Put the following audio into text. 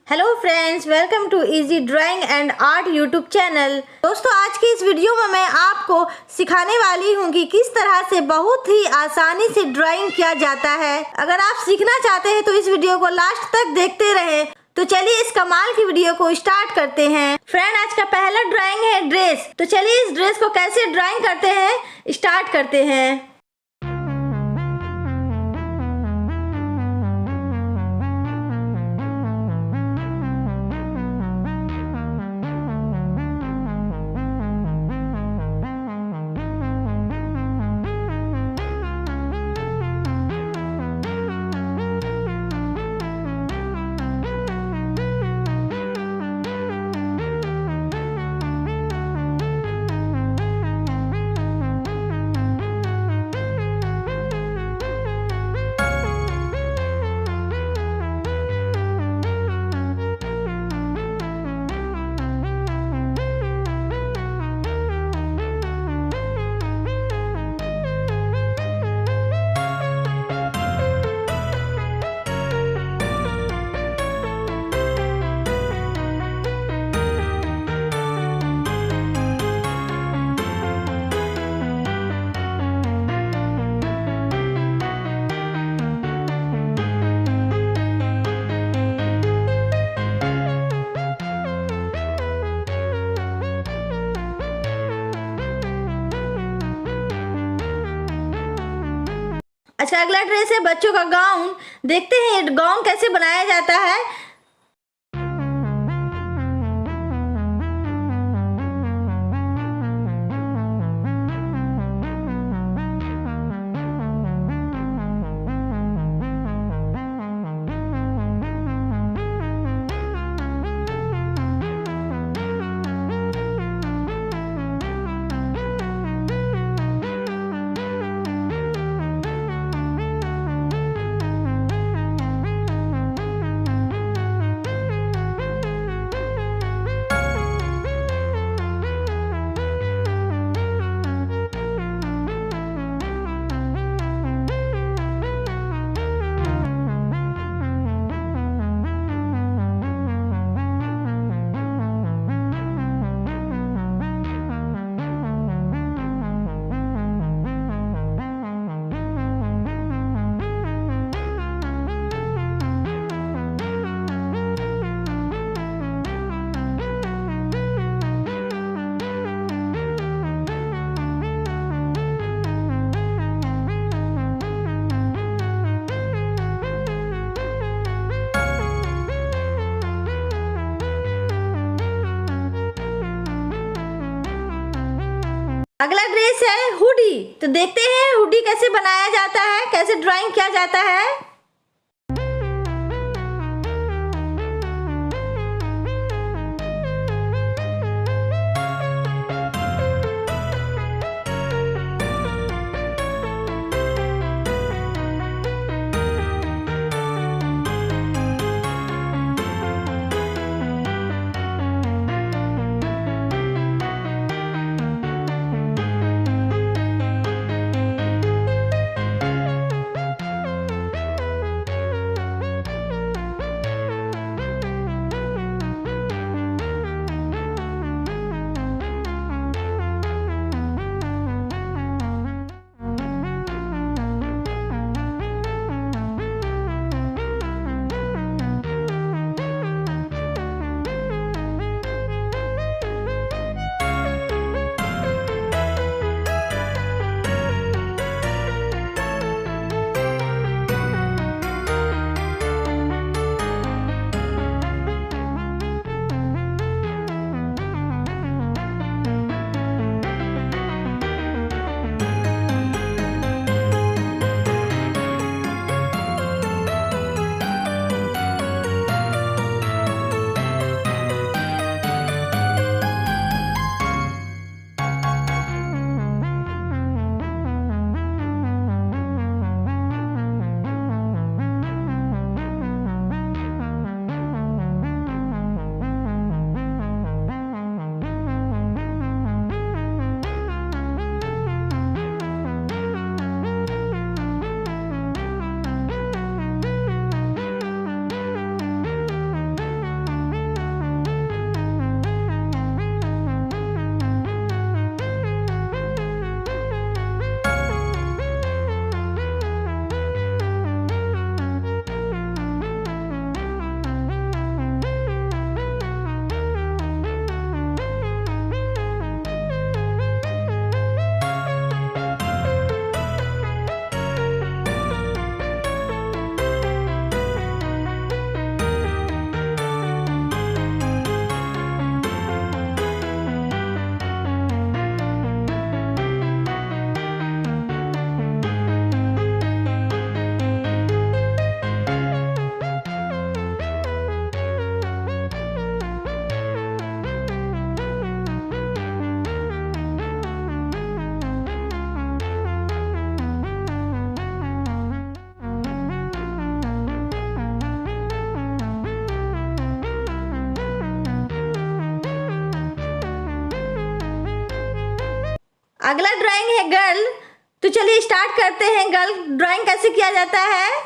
Hello friends, welcome to easy drawing and art YouTube channel. दोस्तों, आज की इस वीडियो में मैं आपको सिखाने वाली हूँ कि किस तरह से बहुत ही आसानी से ड्राइंग किया जाता है। अगर आप सीखना चाहते हैं तो इस वीडियो को लास्ट तक देखते रहें। तो चलिए इस कमाल की वीडियो को स्टार्ट करते हैं। फ्रेंड, आज का पहला ड्राइंग है ड्रेस। तो चलिए इस ड्रेस को कैसे ड्राइंग करते हैं स्टार्ट करते हैं। अच्छा, अगला ड्रेस है बच्चों का गाउन। देखते हैं ये गाउन कैसे बनाया जाता है। अगला ड्रेस है हुडी। तो देखते हैं हुडी कैसे बनाया जाता है, कैसे ड्राइंग किया जाता है। अगला ड्राइंग है गर्ल। तो चलिए स्टार्ट करते हैं। गर्ल ड्राइंग कैसे किया जाता है।